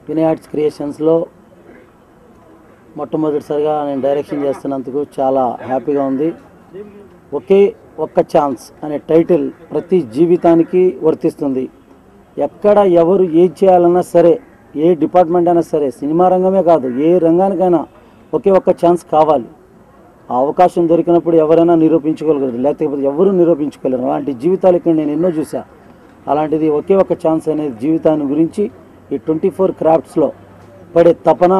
Vinay arts క్రియేషన్స్లో మొట్టమొదటిసారిగా నేను direction చేస్తున్నందుకు చాలా హ్యాపీగా ఉంది. ఒకే ఒక్క ఛాన్స్ అనే టైటిల్ ప్రతి జీవితానికి వర్తిస్తుంది. ఎక్కడ ఎవరు ఏం చేయాలన్నా సరే, ఏ డిపార్ట్మెంట్ అయినా సరే, సినిమా రంగమే కాదు ఏ రంగానికైనా ఒకే ఒక్క ఛాన్స్ కావాలి. ఆ అవకాశం దొరికినప్పుడు ఎవరైనా నిరూపించుకోగలరు, లేకపోతే ఎవరు నిరూపించుకోలేరు. అలాంటి జీవితాలు ఇక్కడ నేను ఎన్నో చూసా. అలాంటిది ఒకే ఒక్క ఛాన్స్ అనేది జీవితాన్ని గురించి ఈ 24 క్రాఫ్ట్స్లో పడే తపన,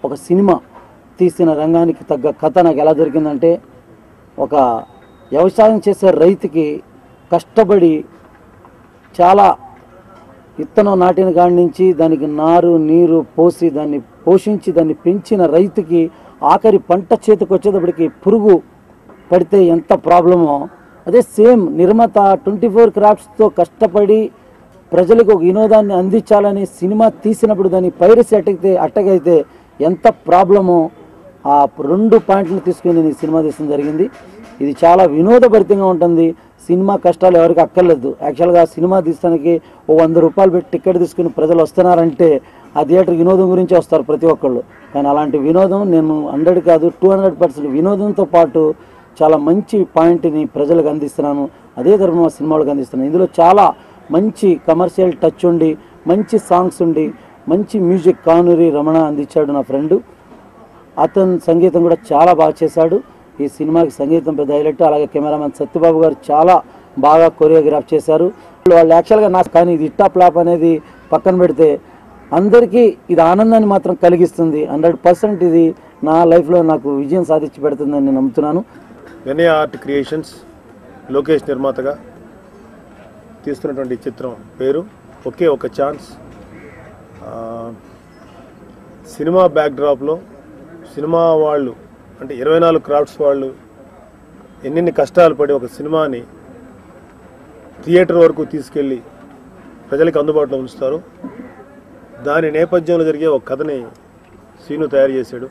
ఒక సినిమా తీసిన రంగానికి తగ్గ కథ నాకు ఎలా దొరికిందంటే, ఒక వ్యవసాయం చేసే రైతుకి కష్టపడి చాలా విత్తనం నాటిన కాడి నుంచి దానికి నారు నీరు పోసి దాన్ని పోషించి దాన్ని పెంచిన రైతుకి ఆఖరి పంట చేతికి వచ్చేటప్పటికి పురుగు పడితే ఎంత ప్రాబ్లమో, అదే సేమ్ నిర్మాత 24 క్రాఫ్ట్స్తో కష్టపడి ప్రజలకు ఒక వినోదాన్ని అందించాలని సినిమా తీసినప్పుడు దాన్ని పైరసీ అట్టగైతే ఎంత ప్రాబ్లమో, ఆ 2 పాయింట్లు తీసుకుని నేను ఈ సినిమా తీయడం జరిగింది. ఇది చాలా వినోదభరితంగా ఉంటుంది. సినిమా కష్టాలు ఎవరికి అక్కర్లేదు. యాక్చువల్గా సినిమా తీయడానికి ఓ 100 రూపాయలు పెట్టి టికెట్ తీసుకుని ప్రజలు వస్తున్నారంటే ఆ థియేటర్ వినోదం గురించి వస్తారు ప్రతి ఒక్కళ్ళు. కానీ అలాంటి వినోదం నేను 100 కాదు 200% వినోదంతో పాటు చాలా మంచి పాయింట్ని ప్రజలకు అందిస్తున్నాను. అదే ధర్మం ఆ సినిమాలకు అందిస్తున్నాను. ఇందులో చాలా మంచి కమర్షియల్ టచ్ ఉండి, మంచి సాంగ్స్ ఉండి, మంచి మ్యూజిక్ కానూరి రమణ అందించాడు నా ఫ్రెండు. అతను సంగీతం కూడా చాలా బాగా చేశాడు. ఈ సినిమాకి సంగీతం పెద్ద హైలైట్. అలాగే కెమెరామెన్ సత్యబాబు గారు చాలా బాగా కొరియోగ్రాఫ్ చేశారు. వాళ్ళు యాక్చువల్గా నాకు కానీ ఇది ఇట్టా ఫ్లాప్ అనేది పక్కన పెడితే అందరికీ ఇది ఆనందాన్ని మాత్రం కలిగిస్తుంది. 100% ఇది నా లైఫ్లో నాకు విజయం సాధించి పెడుతుందని నేను నమ్ముతున్నాను. వినయ్ ఆర్ట్ క్రియేషన్స్ లోకేష్ నిర్మాతగా తీస్తున్నటువంటి చిత్రం పేరు ఒకే ఒక ఛాన్స్. సినిమా బ్యాక్డ్రాప్లో సినిమా వాళ్ళు అంటే 24 క్రాఫ్ట్స్ వాళ్ళు ఎన్నెన్ని కష్టాలు పడి ఒక సినిమాని థియేటర్ వరకు తీసుకెళ్ళి ప్రజలకు అందుబాటులో ఉంచుతారు. దాని నేపథ్యంలో జరిగే ఒక కథని సీను తయారు చేశాడు.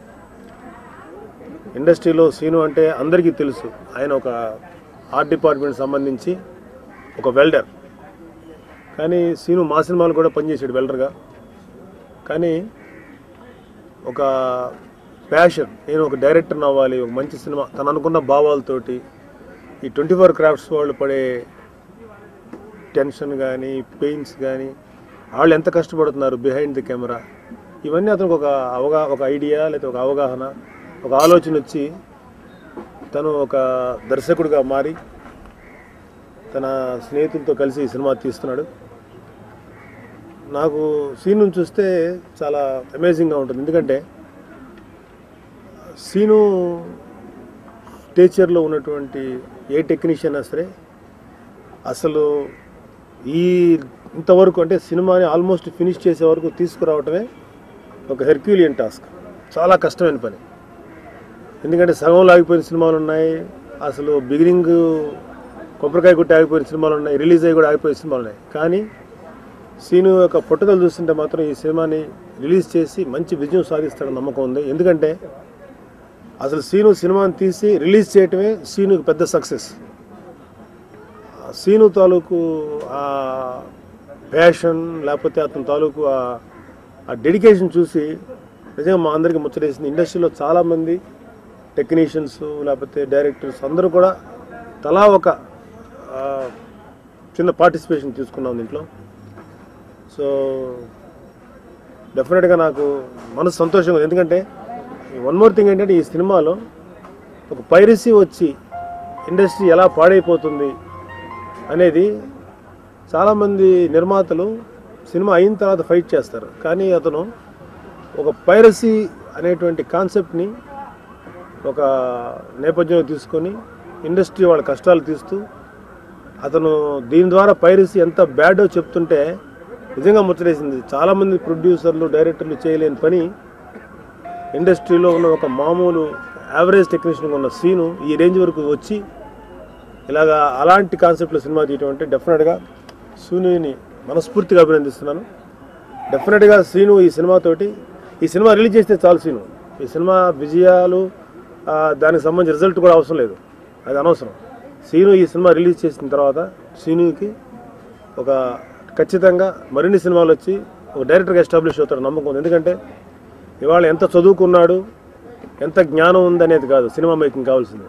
ఇండస్ట్రీలో సీను అంటే అందరికీ తెలుసు. ఆయన ఒక ఆర్ట్ డిపార్ట్మెంట్ సంబంధించి ఒక వెల్డర్. కానీ సీను మా సినిమాలు కూడా పనిచేసాడు వెల్డర్గా. కానీ ఒక ప్యాషన్, నేను ఒక డైరెక్టర్ని అవ్వాలి, ఒక మంచి సినిమా తను అనుకున్న భావాలతోటి ఈ 24 క్రాఫ్ట్స్ వాళ్ళు పడే టెన్షన్ కానీ పెయిన్స్ కానీ వాళ్ళు ఎంత కష్టపడుతున్నారు బిహైండ్ ది కెమెరా, ఇవన్నీ అతనికి ఒక ఐడియా లేదా ఒక అవగాహన, ఒక ఆలోచన వచ్చి తను ఒక దర్శకుడిగా మారి తన స్నేహితులతో కలిసి ఈ సినిమా తీస్తున్నాడు. నాకు సీను చూస్తే చాలా అమేజింగ్గా ఉంటుంది. ఎందుకంటే సీను టీచర్లో ఉన్నటువంటి ఏ టెక్నీషియన్ సరే అసలు ఇంతవరకు అంటే సినిమాని ఆల్మోస్ట్ ఫినిష్ చేసే వరకు తీసుకురావటమే ఒక హెర్క్యూలియన్ టాస్క్. చాలా కష్టమైన పని. ఎందుకంటే సగంలో ఆగిపోయిన సినిమాలు ఉన్నాయి, అసలు బిగినింగ్ కొబ్బరికాయ కొట్టి ఆగిపోయిన సినిమాలు ఉన్నాయి, రిలీజ్ అయ్యి కూడా ఆగిపోయిన సినిమాలు ఉన్నాయి. కానీ సీను యొక్క పట్టుదల చూస్తుంటే మాత్రం ఈ సినిమాని రిలీజ్ చేసి మంచి విజయం సాధిస్తాడని నమ్మకం ఉంది. ఎందుకంటే అసలు సీను సినిమాని తీసి రిలీజ్ చేయటమే సీనుకి పెద్ద సక్సెస్. సీను తాలూకు ఆ ప్యాషన్ లేకపోతే అతని తాలూకు ఆ డెడికేషన్ చూసి నిజంగా మా అందరికీ ముచ్చటేసింది. ఇండస్ట్రీలో చాలామంది టెక్నీషియన్స్ లేకపోతే డైరెక్టర్స్ అందరూ కూడా తలా ఒక చిన్న పార్టిసిపేషన్ తీసుకున్నాం దీంట్లో. సో డెఫినెట్గా నాకు మనసు సంతోషంగా ఉంది. ఎందుకంటే వన్ మోర్ థింగ్ ఏంటంటే ఈ సినిమాలో ఒక పైరసీ వచ్చి ఇండస్ట్రీ ఎలా పాడైపోతుంది అనేది చాలామంది నిర్మాతలు సినిమా అయిన తర్వాత ఫైట్ చేస్తారు. కానీ అతను ఒక పైరసీ అనేటువంటి కాన్సెప్ట్ని ఒక నేపథ్యంలో తీసుకొని ఇండస్ట్రీ వాళ్ళ కష్టాలు తీస్తూ అతను దీని ద్వారా పైరసీ ఎంత బ్యాడో చెప్తుంటే నిజంగా ముచ్చటేసింది. చాలామంది ప్రొడ్యూసర్లు డైరెక్టర్లు చేయలేని పని ఇండస్ట్రీలో ఉన్న ఒక మామూలు యావరేజ్ టెక్నీషియన్గా ఉన్న సీను ఈ రేంజ్ వరకు వచ్చి ఇలాగా అలాంటి కాన్సెప్ట్లో సినిమా తీయటం అంటే డెఫినెట్గా సీనుని మనస్ఫూర్తిగా అభినందిస్తున్నాను. డెఫినెట్గా శ్రీను ఈ సినిమా రిలీజ్ చేస్తే చాలు. సీను ఈ సినిమా విజయాలు దానికి సంబంధించిన రిజల్ట్ కూడా అవసరం లేదు, అది అనవసరం. శ్రీను ఈ సినిమా రిలీజ్ చేసిన తర్వాత శ్రీనుకి ఒక ఖచ్చితంగా మరిన్ని సినిమాలు వచ్చి ఒక డైరెక్టర్గా ఎస్టాబ్లిష్ అవుతాడు నమ్మకం ఉంది. ఎందుకంటే ఇవాళ ఎంత చదువుకున్నాడు, ఎంత జ్ఞానం ఉందనేది కాదు సినిమా మేకింగ్ కావాల్సింది,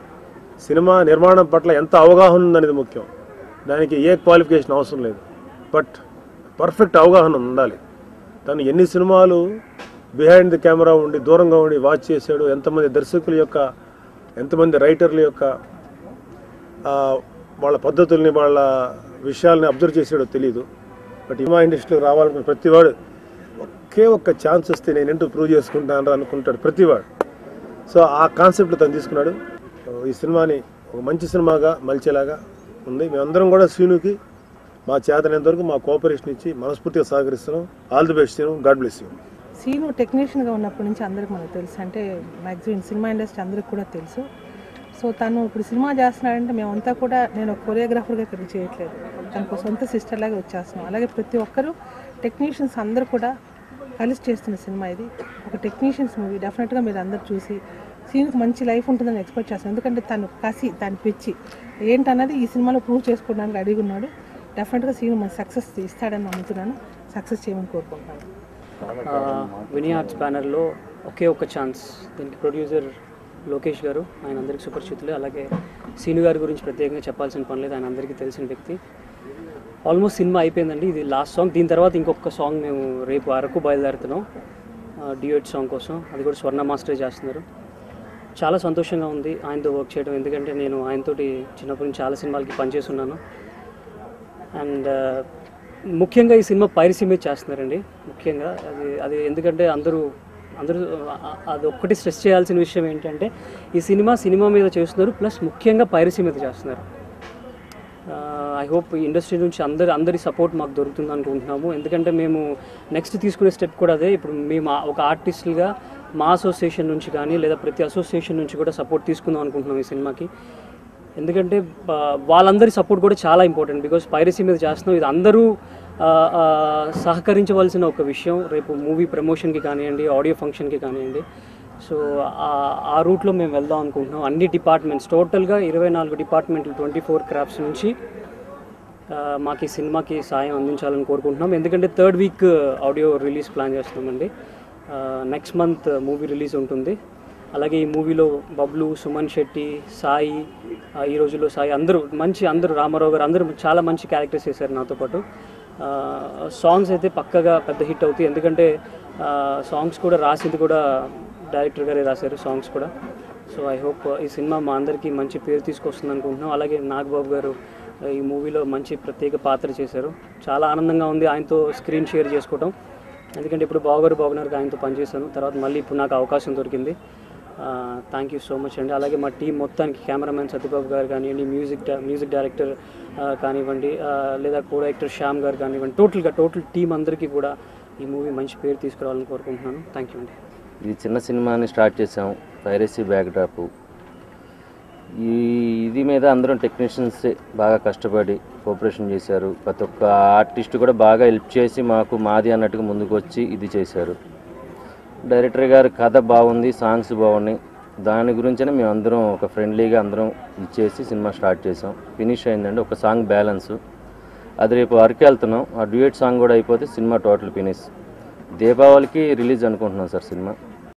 సినిమా నిర్మాణం పట్ల ఎంత అవగాహన ఉందనేది ముఖ్యం. దానికి ఏ క్వాలిఫికేషన్ అవసరం లేదు, బట్ పర్ఫెక్ట్ అవగాహన ఉండాలి. తను ఎన్ని సినిమాలు బిహైండ్ ది కెమెరా ఉండి దూరంగా ఉండి వాచ్ చేశాడు, ఎంతమంది దర్శకుల యొక్క ఎంతమంది రైటర్ల యొక్క వాళ్ళ పద్ధతుల్ని వాళ్ళ విషయాల్ని అబ్జర్వ్ చేసాడో తెలియదు. బట్ సినిమా ఇండస్ట్రీలోకి రావాలనుకున్న ప్రతివాడు ఒక్క ఛాన్స్ వస్తే నేను ఏంటో ప్రూవ్ చేసుకుంటాను అనుకుంటాడు ప్రతివాడు. సో ఆ కాన్సెప్ట్ తను తీసుకున్నాడు. ఈ సినిమాని ఒక మంచి సినిమాగా మలిచేలాగా ఉంది. మేమందరం కూడా శ్రీనుకి మా చేతనంతవరకు మా కోఆపరేషన్ ఇచ్చి మనస్ఫూర్తిగా సహకరిస్తున్నాం. All the best Seenu, God bless you. Seenu టెక్నీషియన్గా ఉన్నప్పటి నుంచి అందరికి మనకు తెలుసు, అంటే మ్యాక్సిమం సినిమా ఇండస్ట్రీ అందరికి కూడా తెలుసు. సో తను ఇప్పుడు సినిమా చేస్తున్నాడంటే మేమంతా కూడా, నేను కొరియోగ్రాఫర్గా ఇక్కడ చేయట్లేదు, తనకు సొంత సిస్టర్ లాగా వచ్చేస్తున్నాం. అలాగే ప్రతి ఒక్కరు టెక్నీషియన్స్ అందరూ కూడా కలిసి చేస్తున్న సినిమా ఇది. ఒక టెక్నీషియన్స్ మూవీ డెఫినెట్గా మీరు అందరు చూసి సీనుకు మంచి లైఫ్ ఉంటుందని ఎక్స్పెక్ట్ చేస్తాను. ఎందుకంటే తను కసి, తను పిచ్చి ఏంటన్నది ఈ సినిమాలో ప్రూవ్ చేసుకోవడానికి అడిగి ఉన్నాడు. డెఫినెట్గా సీను మంచి సక్సెస్ ఇస్తాడని నమ్ముతున్నాను, సక్సెస్ చేయమని కోరుకుంటున్నాను. వినీ ఆర్ట్స్ బ్యానర్లో ఒక్క ఛాన్స్, దీనికి ప్రొడ్యూసర్ లోకేష్ గారు, ఆయన అందరికీ సుపరిచితులు. అలాగే సీను గారి గురించి ప్రత్యేకంగా చెప్పాల్సిన పని లేదు, ఆయన అందరికీ తెలిసిన వ్యక్తి. ఆల్మోస్ట్ సినిమా అయిపోయిందండి, ఇది లాస్ట్ సాంగ్. దీని తర్వాత ఇంకొక సాంగ్ మేము రేపు అరకు బయలుదేరుతున్నాం డ్యూయట్ సాంగ్ కోసం, అది కూడా స్వర్ణ మాస్టర్ చేస్తున్నారు. చాలా సంతోషంగా ఉంది ఆయనతో వర్క్ చేయడం, ఎందుకంటే నేను ఆయనతోటి చిన్నప్పటి నుంచి చాలా సినిమాలకి పనిచేసి ఉన్నాను. అండ్ ముఖ్యంగా ఈ సినిమా పైరసీ మీద చేస్తున్నారండి. ముఖ్యంగా అది ఎందుకంటే అందరూ అది ఒక్కటి స్ట్రెస్ చేయాల్సిన విషయం ఏంటంటే ఈ సినిమా మీద చేస్తున్నారు, ప్లస్ ముఖ్యంగా పైరసీ మీద చేస్తున్నారు. ఐ హోప్ ఈ ఇండస్ట్రీ నుంచి అందరి సపోర్ట్ మాకు దొరుకుతుంది అనుకుంటున్నాము. ఎందుకంటే మేము నెక్స్ట్ తీసుకునే స్టెప్ కూడా అదే. ఇప్పుడు మేము ఒక ఆర్టిస్టులుగా మా అసోసియేషన్ నుంచి కానీ లేదా ప్రతి అసోసియేషన్ నుంచి కూడా సపోర్ట్ తీసుకుందాం అనుకుంటున్నాం ఈ సినిమాకి. ఎందుకంటే వాళ్ళందరి సపోర్ట్ కూడా చాలా ఇంపార్టెంట్, బికాజ్ పైరసీ మీద చేస్తున్నాం. ఇది అందరూ సహకరించవలసిన ఒక విషయం. రేపు మూవీ ప్రమోషన్కి కానివ్వండి, ఆడియో ఫంక్షన్కి కానివ్వండి. సో ఆ రూట్లో మేము వెళ్దాం అనుకుంటున్నాం. అన్ని డిపార్ట్మెంట్స్, టోటల్గా 24 డిపార్ట్మెంట్లు 24 క్రాఫ్ట్స్ నుంచి మాకు ఈ సినిమాకి సాయం అందించాలని కోరుకుంటున్నాం. ఎందుకంటే 3rd week audio release plan చేస్తున్నామండి. నెక్స్ట్ మంత్ మూవీ రిలీజ్ ఉంటుంది. అలాగే ఈ మూవీలో బబ్లు, సుమన్ శెట్టి, సాయి, ఈ రోజుల్లో సాయి, అందరూ రామారావు గారు అందరూ చాలా మంచి క్యారెక్టర్స్ చేశారు నాతో పాటు. సాంగ్స్ అయితే పక్కగా పెద్ద హిట్ అవుతాయి, ఎందుకంటే సాంగ్స్ కూడా రాసింది కూడా డైరెక్టర్ గారే రాశారు సాంగ్స్ కూడా. సో ఐ హోప్ ఈ సినిమా మా అందరికీ మంచి పేరు తీసుకొస్తుంది అనుకుంటున్నాం. అలాగే నాగబాబు గారు ఈ మూవీలో మంచి ప్రత్యేక పాత్ర చేశారు. చాలా ఆనందంగా ఉంది ఆయనతో స్క్రీన్ షేర్ చేసుకోవడం, ఎందుకంటే ఇప్పుడు బాగున్నారు ఆయనతో పనిచేశాను. తర్వాత మళ్ళీ ఇప్పుడు నాకు అవకాశం దొరికింది. థ్యాంక్ యూ సో మచ్ అండి. అలాగే మా టీం మొత్తానికి, కెమెరామెన్ సత్యబాబు గారు కానివ్వండి, మ్యూజిక్ డైరెక్టర్ కానివ్వండి, లేదా కో డైరెక్టర్ శ్యామ్ గారు కానివ్వండి, టోటల్ టీం అందరికీ కూడా ఈ మూవీ మంచి పేరు తీసుకురావాలని కోరుకుంటున్నాను. థ్యాంక్ యూ అండి. ఇది చిన్న సినిమాని స్టార్ట్ చేసాం, పైరసీ బ్యాక్డ్రాప్. ఇది మీద అందరం టెక్నీషియన్స్ బాగా కష్టపడి కోఆపరేషన్ చేశారు. ప్రతి ఒక్క ఆర్టిస్ట్ కూడా బాగా హెల్ప్ చేసి మాది అన్నట్టుగా ముందుకు వచ్చి ఇది చేశారు. డైరెక్టర్ గారు కథ బాగుంది, సాంగ్స్ బాగున్నాయి. దాని గురించనే మేము అందరం ఒక ఫ్రెండ్లీగా అందరం ఇచ్చేసి సినిమా స్టార్ట్ చేసాం. ఫినిష్ అయిందండి, ఒక సాంగ్ బ్యాలెన్స్. అది రేపు వరకు వెళ్తున్నాం. ఆ డ్యూయట్ సాంగ్ కూడా అయిపోతే సినిమా టోటల్ ఫినిష్. దీపావళికి రిలీజ్ అనుకుంటున్నాం సార్ సినిమా.